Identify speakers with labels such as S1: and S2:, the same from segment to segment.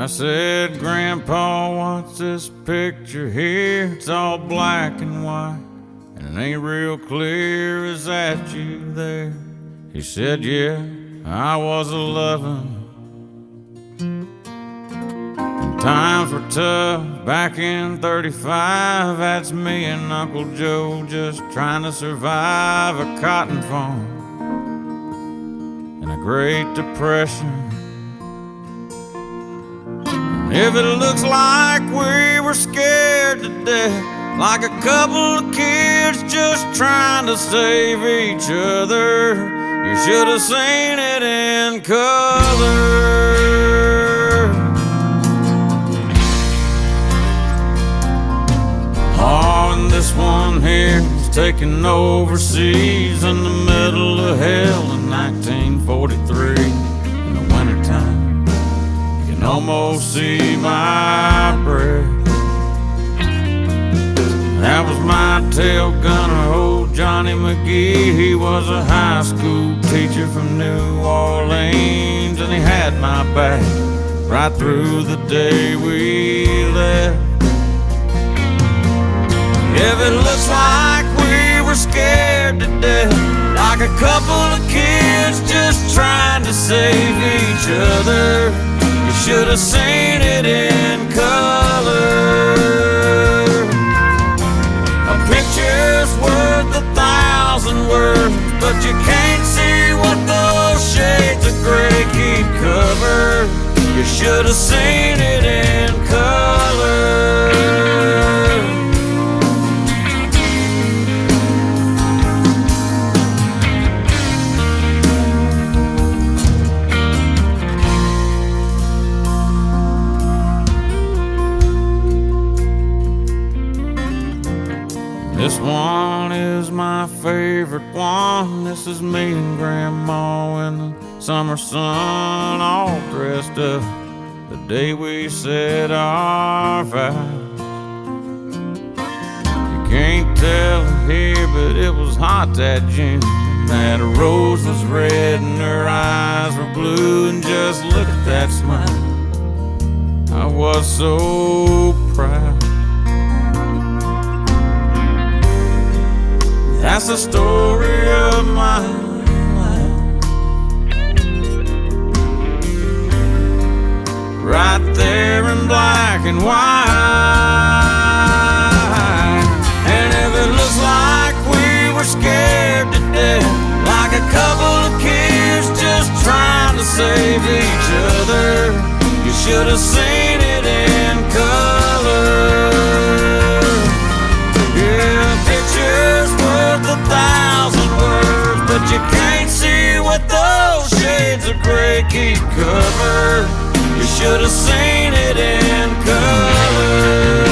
S1: said, Grandpa, what's this picture here? It's all black and white, and it ain't real clear. Is that you there? He said, yeah, I was 11. And times were tough back in 35. That's me and Uncle Joe just trying to survive a cotton farm in a Great Depression. If it looks like we were scared to death, like a couple of kids just trying to save each other, you should have seen it in color. Oh, and this one here was taken overseas in the middle of hell in 1943 in the wintertime. Almost see my breath. That was my tail gunner, old Johnny McGee. He was a high school teacher from New Orleans, and he had my back right through the day we left. If it looks like we were scared to death, like a couple of kids just trying to save each other, you should have seen it in color. A picture's worth 1,000 words, but you can't see what those shades of gray keep covered. You should have seen it in color. This one is my favorite one. This is me and Grandma in the summer sun, all dressed up the day we said our vows. You can't tell it here, but it was hot that June. That rose was red and her eyes were blue, and just look at that smile. I was so proud. That's the story of my life, right there in black and white. And if it looks like we were scared to death, like a couple of kids just trying to save each other, you should have seen it in color. Yeah, pictures worth 1,000 words, but you can't see what those shades of gray keep covered. You should have seen it in color.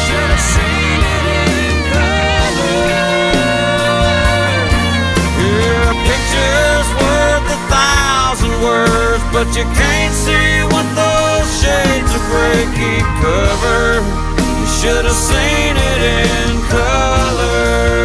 S1: Should have seen it in color. Yeah, pictures worth 1,000 words, but you can't see what those shades of gray keep covered. You should have seen it in color.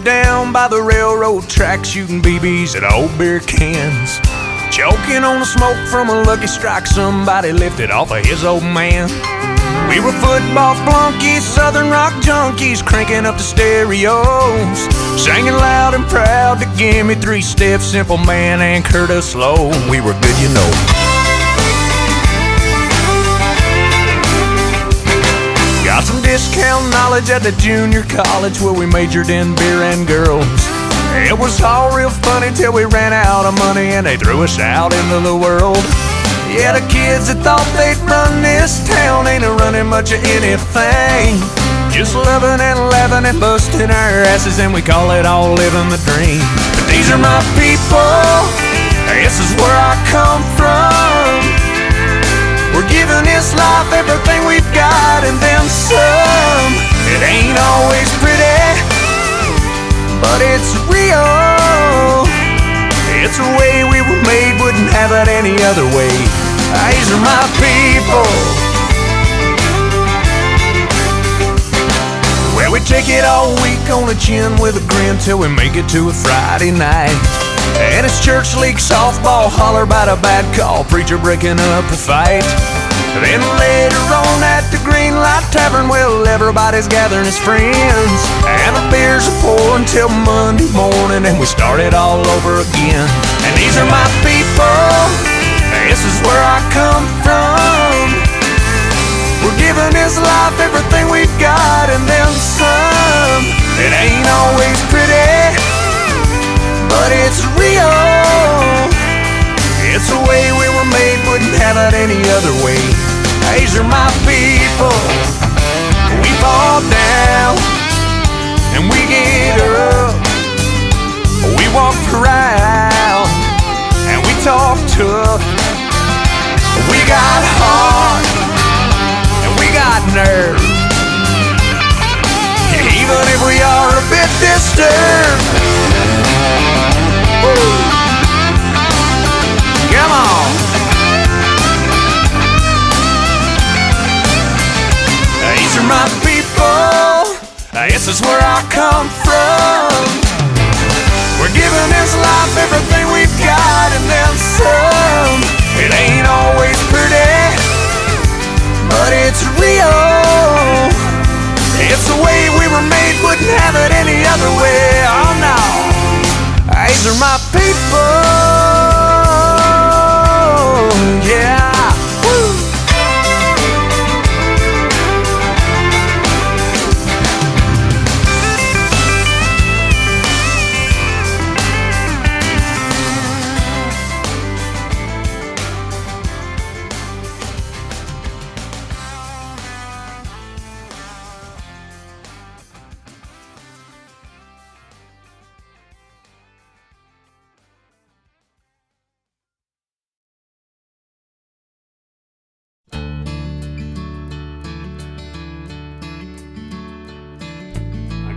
S2: Down by the railroad track, shooting BBs at old beer cans, choking on the smoke from a Lucky Strike somebody lifted off of his old man. We were football flunkies, southern rock junkies, cranking up the stereos, singing loud and proud to give me 3 steps, Simple Man and Curtis Slow. We were good, you know. Got some discount knowledge at the junior college where we majored in beer and girls. It was all real funny till we ran out of money and they threw us out into the world. Yeah, the kids that thought they'd run this town ain't running much of anything. Just loving and laughing and busting our asses, and we call it all living the dream. But these are my people, this is where I come from. We're giving this life everything we've got and then some. It ain't always pretty, but it's real. It's the way we were made, wouldn't have it any other way. These are my people. Well, we take it all week on the chin with a grin till we make it to a Friday night. And it's church league softball, holler about a bad call, preacher breaking up a fight. Then later on at the Green Light Tavern, well, everybody's gathering as friends, and the beers are pouring till Monday morning, and we start it all over again. And these are my people, this is where I come from. We're giving this life everything we've got and then some. It ain't always pretty, but it's real. It's the way we were made, wouldn't have it any other way. These are my people. We fall down and we get up. We walk around and we talk tough. We got heart and we got nerve, even if we are a bit disturbed. Woo. Come on. These are my people. This is where I come from. We're giving this life everything we've got and then some. It ain't always pretty, but it's real. It's the way we were made, wouldn't have it any other way. Oh no. These are my people. Yeah. Woo.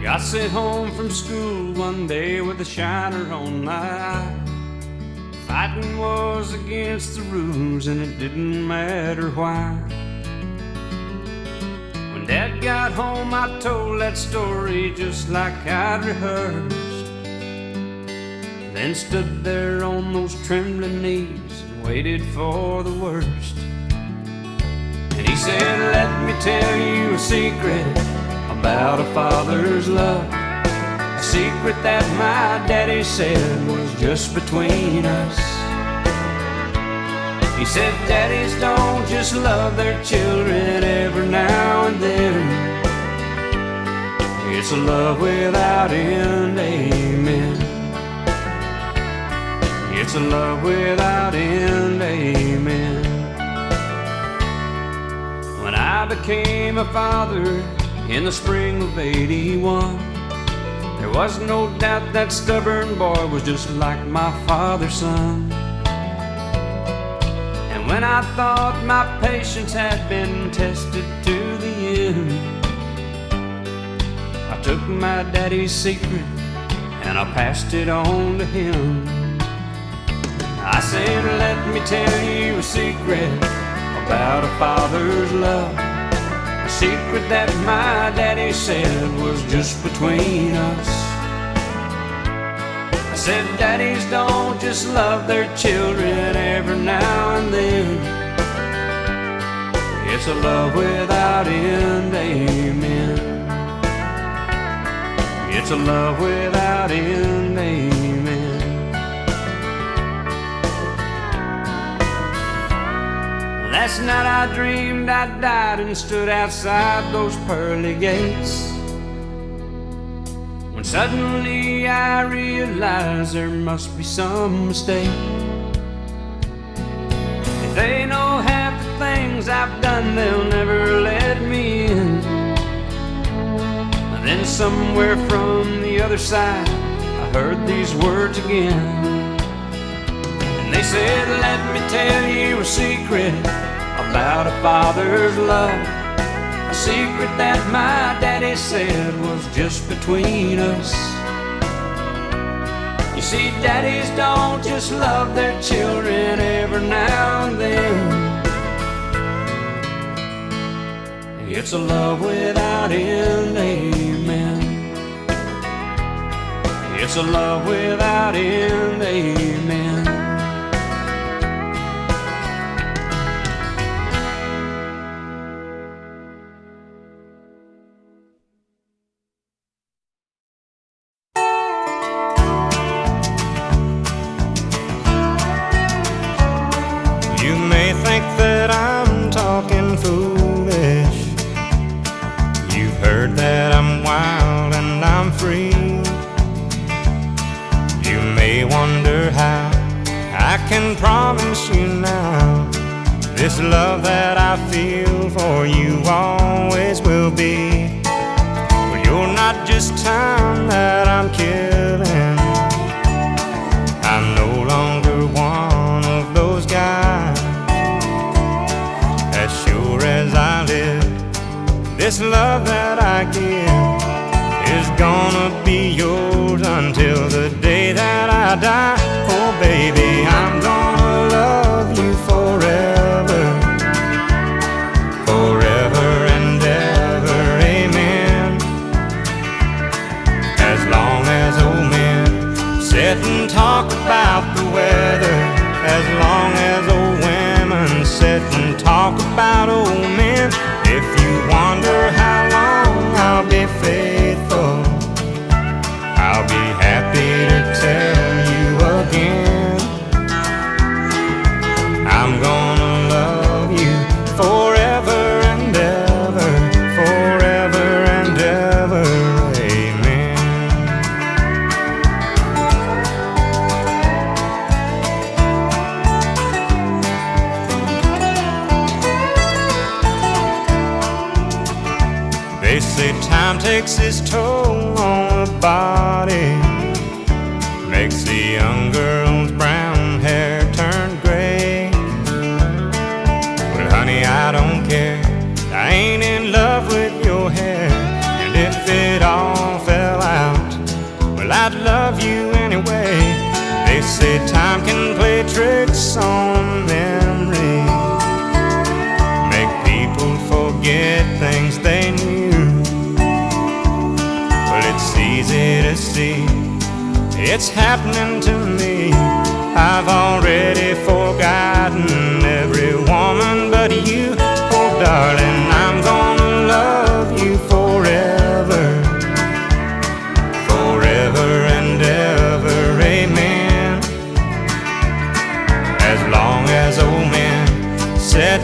S1: I sent home from school one day with a shiner on my eye. Fighting was against the rules and it didn't matter why. When Dad got home I told that story just like I'd rehearsed, then stood there on those trembling knees and waited for the worst. And he said, let me tell you a secret about a father's love, a secret that my daddy said was just between us. He said daddies don't just love their children every now and then. It's a love without end, amen. It's a love without end, amen. When I became a father in the spring of '81, there was no doubt that stubborn boy was just like my father's son. And when I thought my patience had been tested to the end, I took my daddy's secret and I passed it on to him. I said, let me tell you a secret about a father's love, a secret that my daddy said was just between us. I said daddies don't just love their children every now and then. It's a love without end, amen. It's a love without end, amen. Last night I dreamed I died and stood outside those pearly gates, when suddenly I realized there must be some mistake. If they know half the things I've done, they'll never let me in. And then somewhere from the other side I heard these words again. And they said, let me tell you a secret about a father's love, a secret that my daddy said was just between us. You see, daddies don't just love their children every now and then. It's a love without end, amen. It's a love without end, amen. You may think that I'm talking foolish. You've heard that I'm wild and I'm free. You may wonder how I can promise you now this love that I feel for you always will be. But you're not just time that I'm killing. I'm no longer one of those guys. As sure as I live, this love that I give is gonna be yours until the day that I die. Oh baby, I'm gonna love you forever, forever and ever, amen. As long as old men sit and talk about the weather, as long as old women sit and talk about old men. If you wonder how long I'll be faithful, I'll be happy to tell you again. I'm gonna love you forever and ever, forever and ever, amen. They say time takes its toll on the body, makes the young girl's brown hair turn gray. But honey, I don't care, I ain't in love with your hair. And if it all fell out, well, I'd love you anyway. They say time can play tricks on memory, make people forget things they knew. It's easy to see, it's happening to me. I've already forgotten every woman but you. Oh darling, I'm gonna love you forever, forever and ever, amen. As long as old men said